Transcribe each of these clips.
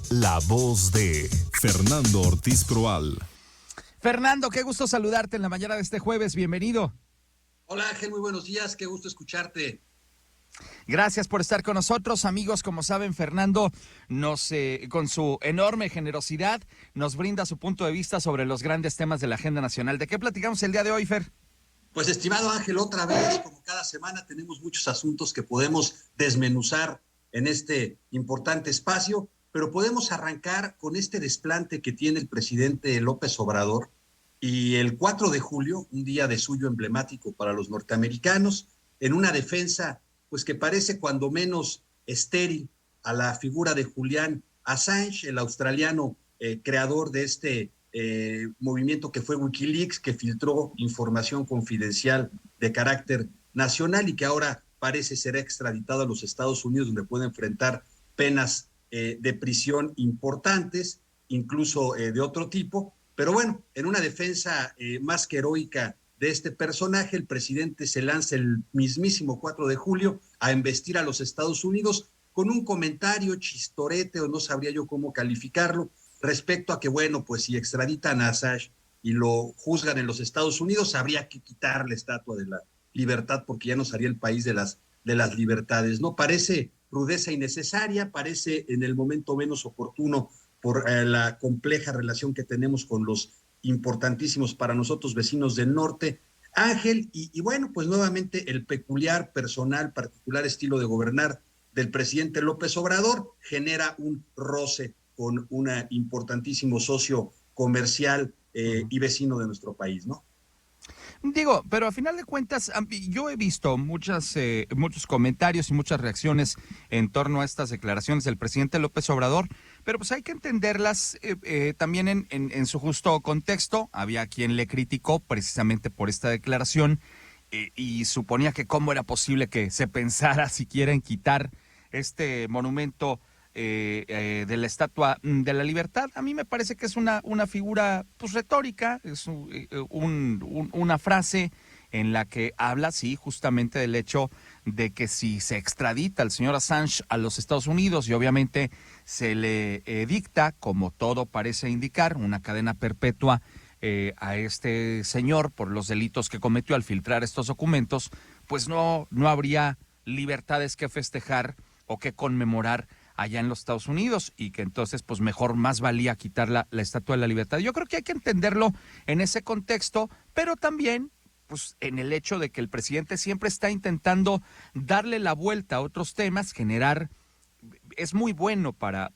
La voz de Fernando Ortiz Proal. Fernando, qué gusto saludarte en la mañana de este jueves, bienvenido. Hola Ángel, muy buenos días, qué gusto escucharte. Gracias por estar con nosotros, amigos. Como saben, Fernando con su enorme generosidad nos brinda su punto de vista sobre los grandes temas de la agenda nacional. ¿De qué platicamos el día de hoy, Fer? Pues estimado Ángel, otra vez, como cada semana, tenemos muchos asuntos que podemos desmenuzar en este importante espacio, pero podemos arrancar con este desplante que tiene el presidente López Obrador y el 4 de julio, un día de suyo emblemático para los norteamericanos, en una defensa pues que parece cuando menos estéril a la figura de Julian Assange, el australiano creador de este movimiento que fue Wikileaks, que filtró información confidencial de carácter nacional y que ahora parece ser extraditado a los Estados Unidos, donde puede enfrentar penas de prisión importantes, incluso de otro tipo. Pero bueno, en una defensa más que heroica de este personaje, el presidente se lanza el mismísimo 4 de julio a embestir a los Estados Unidos con un comentario chistorete, o no sabría yo cómo calificarlo, respecto a que, bueno, pues si extraditan a Assange y lo juzgan en los Estados Unidos, habría que quitar la estatua de la libertad porque ya no sería el país de las libertades, ¿no? Parece rudeza innecesaria, parece en el momento menos oportuno por la compleja relación que tenemos con los importantísimos para nosotros vecinos del norte, Ángel, y bueno, pues nuevamente el peculiar, personal, particular estilo de gobernar del presidente López Obrador genera un roce con un importantísimo socio comercial y vecino de nuestro país, ¿no? Digo, pero a final de cuentas, yo he visto muchos comentarios y muchas reacciones en torno a estas declaraciones del presidente López Obrador, pero pues hay que entenderlas también en su justo contexto. Había quien le criticó precisamente por esta declaración y suponía que cómo era posible que se pensara siquiera en quitar este monumento de la Estatua de la Libertad. A mí me parece que es una figura pues retórica, es una frase en la que habla, sí, justamente del hecho de que si se extradita al señor Assange a los Estados Unidos y obviamente se le dicta, como todo parece indicar, una cadena perpetua a este señor por los delitos que cometió al filtrar estos documentos, pues no habría libertades que festejar o que conmemorar allá en los Estados Unidos y que entonces pues mejor más valía quitar la Estatua de la Libertad. Yo creo que hay que entenderlo en ese contexto, pero también pues en el hecho de que el presidente siempre está intentando darle la vuelta a otros temas, generar, es muy bueno para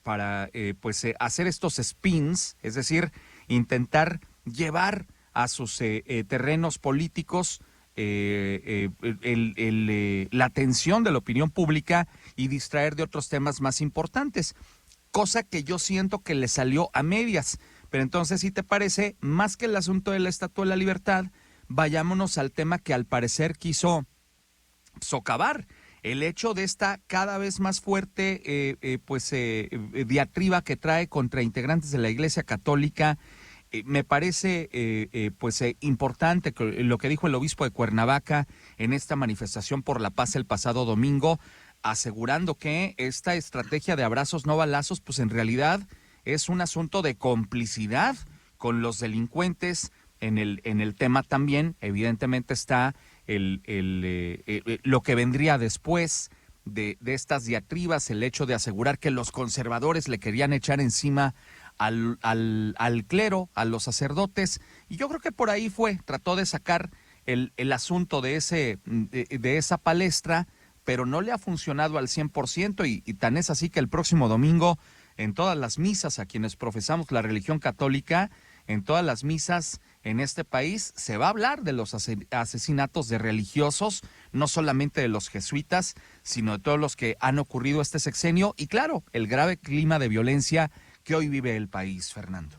hacer estos spins, es decir, intentar llevar a sus terrenos políticos la atención de la opinión pública y distraer de otros temas más importantes, cosa que yo siento que le salió a medias. Pero entonces, si te parece, más que el asunto de la Estatua de la Libertad, vayámonos al tema que al parecer quiso socavar, el hecho de esta cada vez más fuerte diatriba que trae contra integrantes de la Iglesia Católica. Me parece importante lo que dijo el obispo de Cuernavaca en esta manifestación por la paz el pasado domingo, asegurando que esta estrategia de abrazos no balazos, pues en realidad es un asunto de complicidad con los delincuentes. En el tema también, evidentemente, está lo que vendría después de estas diatribas, el hecho de asegurar que los conservadores le querían echar encima al clero, a los sacerdotes, y yo creo que por ahí trató de sacar el asunto de esa palestra, pero no le ha funcionado al 100%, y tan es así que el próximo domingo, en todas las misas a quienes profesamos la religión católica, en todas las misas en este país se va a hablar de los asesinatos de religiosos, no solamente de los jesuitas, sino de todos los que han ocurrido este sexenio, y claro, el grave clima de violencia que hoy vive el país, Fernando.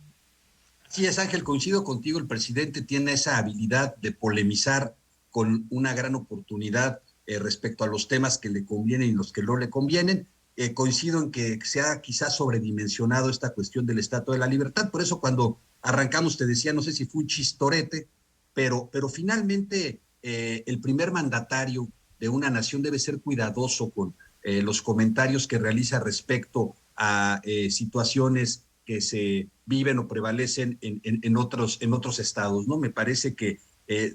Sí, es Ángel, coincido contigo, el presidente tiene esa habilidad de polemizar con una gran oportunidad respecto a los temas que le convienen y los que no le convienen. Coincido en que se ha quizás sobredimensionado esta cuestión del Estatua de la Libertad, por eso cuando arrancamos te decía, no sé si fue un chistorete, pero finalmente el primer mandatario de una nación debe ser cuidadoso con los comentarios que realiza respecto a situaciones que se viven o prevalecen en otros estados, ¿no? Me parece que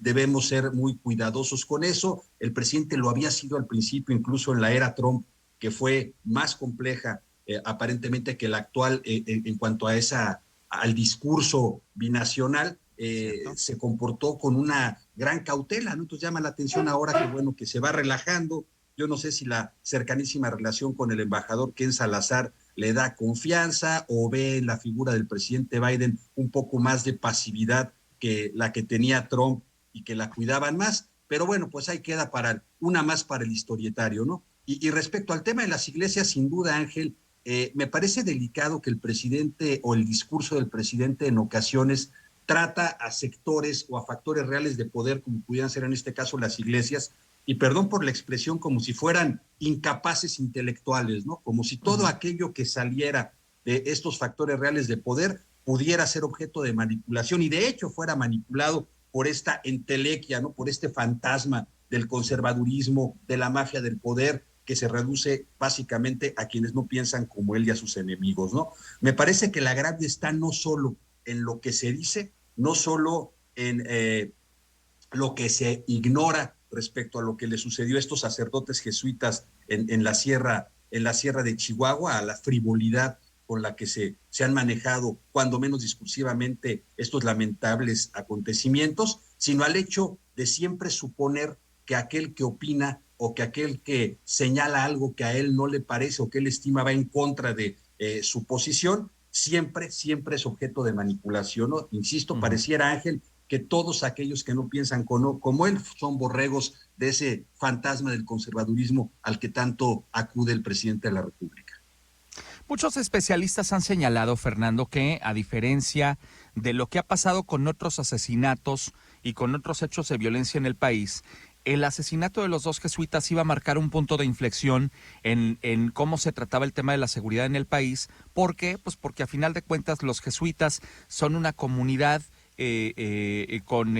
debemos ser muy cuidadosos con eso. El presidente lo había sido al principio, incluso en la era Trump, que fue más compleja aparentemente que la actual en cuanto a al discurso binacional. Se comportó con una gran cautela, ¿no? Entonces llama la atención ahora que, bueno, que se va relajando. Yo no sé si la cercanísima relación con el embajador Ken Salazar le da confianza o ve en la figura del presidente Biden un poco más de pasividad que la que tenía Trump y que la cuidaban más. Pero bueno, pues ahí queda una más para el historietario, ¿no? Y respecto al tema de las iglesias, sin duda, Ángel, me parece delicado que el presidente o el discurso del presidente en ocasiones trata a sectores o a factores reales de poder, como pudieran ser en este caso las iglesias, y perdón por la expresión, como si fueran incapaces intelectuales, ¿no? Como si todo aquello que saliera de estos factores reales de poder pudiera ser objeto de manipulación y de hecho fuera manipulado por esta entelequia, ¿no? Por este fantasma del conservadurismo, de la mafia del poder, que se reduce básicamente a quienes no piensan como él y a sus enemigos, ¿no? Me parece que el agravio está no solo en lo que se dice, no solo en lo que se ignora respecto a lo que le sucedió a estos sacerdotes jesuitas en la sierra de Chihuahua, a la frivolidad con la que se han manejado, cuando menos discursivamente, estos lamentables acontecimientos, sino al hecho de siempre suponer que aquel que opina o que aquel que señala algo que a él no le parece o que él estima va en contra de su posición, siempre es objeto de manipulación, ¿no? Insisto, pareciera, Ángel, que todos aquellos que no piensan como él son borregos de ese fantasma del conservadurismo al que tanto acude el presidente de la República. Muchos especialistas han señalado, Fernando, que a diferencia de lo que ha pasado con otros asesinatos y con otros hechos de violencia en el país, el asesinato de los dos jesuitas iba a marcar un punto de inflexión en cómo se trataba el tema de la seguridad en el país. ¿Por qué? Pues porque a final de cuentas los jesuitas son una comunidad con,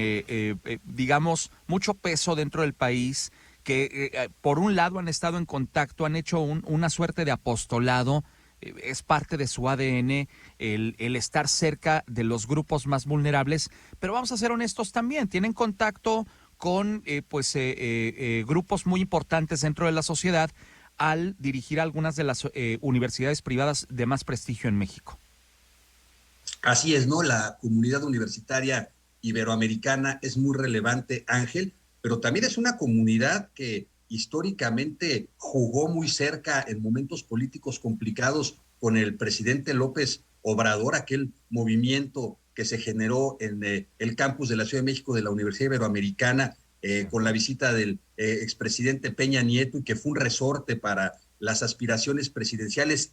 digamos, mucho peso dentro del país, que por un lado han estado en contacto, han hecho una suerte de apostolado. Es parte de su ADN el estar cerca de los grupos más vulnerables, pero vamos a ser honestos también, tienen contacto con grupos muy importantes dentro de la sociedad al dirigir algunas de las universidades privadas de más prestigio en México. Así es, ¿no? La comunidad universitaria iberoamericana es muy relevante, Ángel, pero también es una comunidad que históricamente jugó muy cerca en momentos políticos complicados con el presidente López Obrador, aquel movimiento que se generó en el campus de la Ciudad de México de la Universidad Iberoamericana, con la visita del expresidente Peña Nieto, y que fue un resorte para las aspiraciones presidenciales,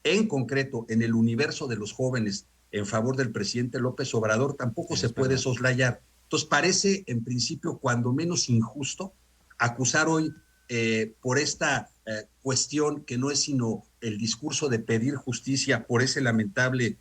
en concreto en el universo de los jóvenes en favor del presidente López Obrador, tampoco se puede soslayar. Entonces parece en principio cuando menos injusto acusar hoy por esta cuestión que no es sino el discurso de pedir justicia por ese lamentable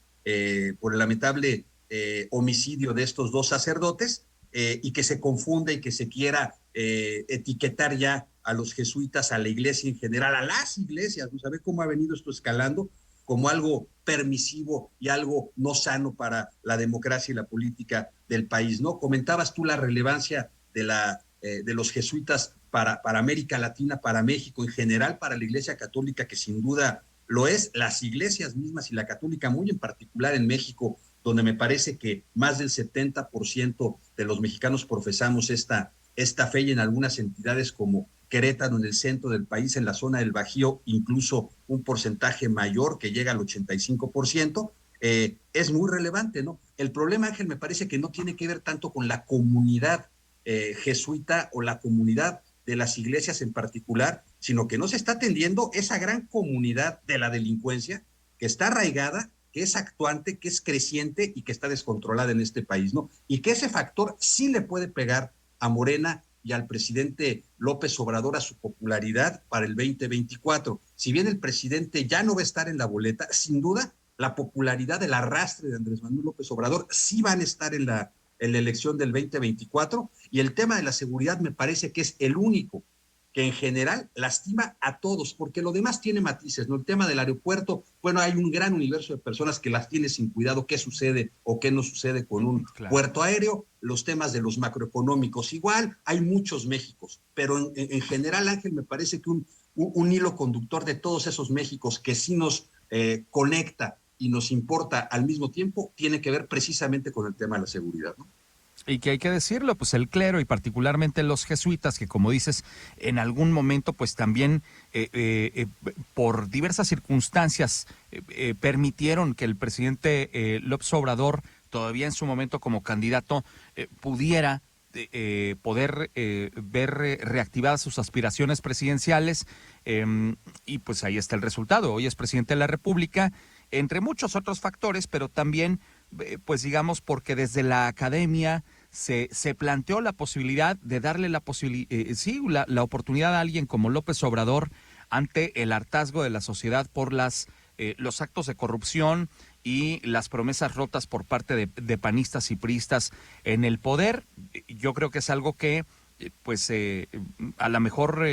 homicidio de estos dos sacerdotes, y que se confunda y que se quiera etiquetar ya a los jesuitas, a la iglesia en general, a las iglesias, ¿no? ¿Sabe cómo ha venido esto escalando? Como algo permisivo y algo no sano para la democracia y la política del país, ¿no? Comentabas tú la relevancia de los jesuitas para América Latina, para México, en general para la Iglesia Católica, que sin duda lo es, las iglesias mismas y la católica muy en particular en México, donde me parece que más del 70% de los mexicanos profesamos esta fe, y en algunas entidades como Querétaro, en el centro del país, en la zona del Bajío, incluso un porcentaje mayor que llega al 85%, es muy relevante, ¿no? El problema, Ángel, me parece que no tiene que ver tanto con la comunidad jesuita o la comunidad de las iglesias en particular, sino que no se está atendiendo esa gran comunidad de la delincuencia que está arraigada, que es actuante, que es creciente y que está descontrolada en este país, ¿no? Y que ese factor sí le puede pegar a Morena y al presidente López Obrador, a su popularidad para el 2024. Si bien el presidente ya no va a estar en la boleta, sin duda la popularidad, del arrastre de Andrés Manuel López Obrador sí van a estar en la elección del 2024, y el tema de la seguridad me parece que es el único que en general lastima a todos, porque lo demás tiene matices, ¿no? El tema del aeropuerto, bueno, hay un gran universo de personas que las tiene sin cuidado qué sucede o qué no sucede con un puerto aéreo, los temas de los macroeconómicos igual, hay muchos Méxicos, pero en general, Ángel, me parece que un hilo conductor de todos esos Méxicos que sí nos conecta y nos importa al mismo tiempo, tiene que ver precisamente con el tema de la seguridad, ¿no? Y que hay que decirlo, pues el clero y particularmente los jesuitas, que como dices, en algún momento pues también por diversas circunstancias permitieron que el presidente López Obrador, todavía en su momento como candidato, pudiera poder ver reactivadas sus aspiraciones presidenciales, y pues ahí está el resultado. Hoy es presidente de la República, entre muchos otros factores, pero también pues digamos porque desde la academia se planteó la posibilidad de darle la oportunidad a alguien como López Obrador ante el hartazgo de la sociedad por los actos de corrupción y las promesas rotas por parte de panistas y priistas en el poder. Yo creo que es algo que pues a lo mejor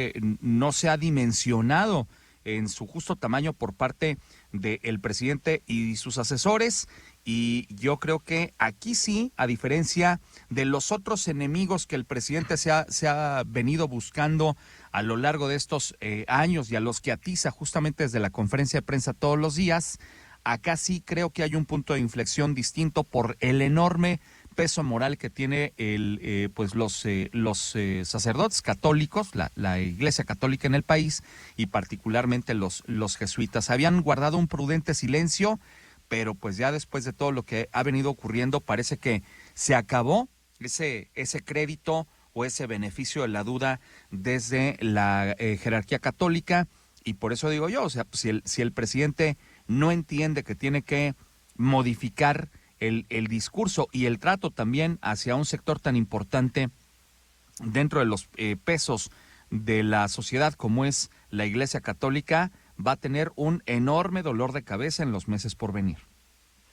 no se ha dimensionado en su justo tamaño por parte del presidente y sus asesores, y yo creo que aquí sí, a diferencia de los otros enemigos que el presidente se ha venido buscando a lo largo de estos años y a los que atiza justamente desde la conferencia de prensa todos los días, acá sí creo que hay un punto de inflexión distinto por el enorme peso moral que tiene los sacerdotes católicos, la Iglesia Católica en el país, y particularmente los jesuitas. Habían guardado un prudente silencio, pero pues ya después de todo lo que ha venido ocurriendo, parece que se acabó ese crédito o ese beneficio de la duda desde la jerarquía católica, y por eso digo yo, o sea, si el presidente no entiende que tiene que modificar el discurso y el trato también hacia un sector tan importante dentro de los pesos de la sociedad como es la Iglesia Católica, va a tener un enorme dolor de cabeza en los meses por venir.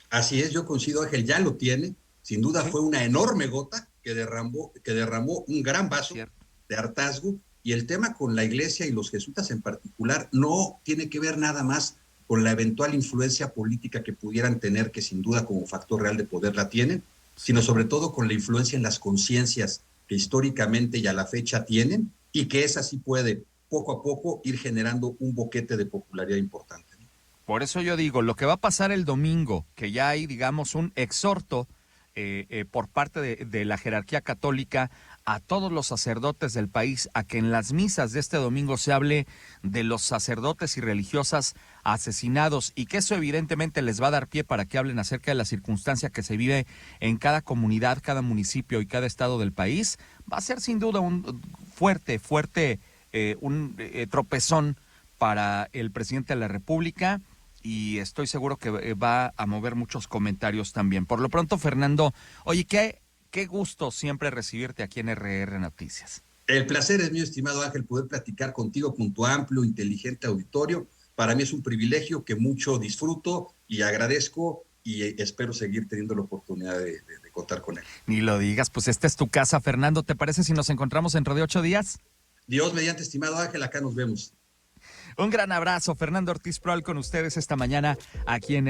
Así es, yo coincido, Ángel, ya lo tiene. Sin duda fue una enorme gota que derramó un gran vaso de hartazgo, y el tema con la Iglesia y los jesuitas en particular no tiene que ver nada más con la eventual influencia política que pudieran tener, que sin duda como factor real de poder la tienen, sino sobre todo con la influencia en las conciencias que históricamente y a la fecha tienen, y que esa sí puede poco a poco ir generando un boquete de popularidad importante. Por eso yo digo, lo que va a pasar el domingo, que ya hay, digamos, un exhorto por parte de la jerarquía católica a todos los sacerdotes del país a que en las misas de este domingo se hable de los sacerdotes y religiosas asesinados, y que eso evidentemente les va a dar pie para que hablen acerca de la circunstancia que se vive en cada comunidad, cada municipio y cada estado del país, va a ser sin duda un fuerte tropezón para el presidente de la República, y estoy seguro que va a mover muchos comentarios también. Por lo pronto, Fernando, oye, qué gusto siempre recibirte aquí en RR Noticias. El placer es mío, estimado Ángel, poder platicar contigo con tu amplio, inteligente auditorio. Para mí es un privilegio que mucho disfruto y agradezco, y espero seguir teniendo la oportunidad de contar con él. Ni lo digas, pues esta es tu casa, Fernando. ¿Te parece si nos encontramos dentro de 8 días? Dios mediante, estimado Ángel, acá nos vemos. Un gran abrazo, Fernando Ortiz Proal con ustedes esta mañana aquí en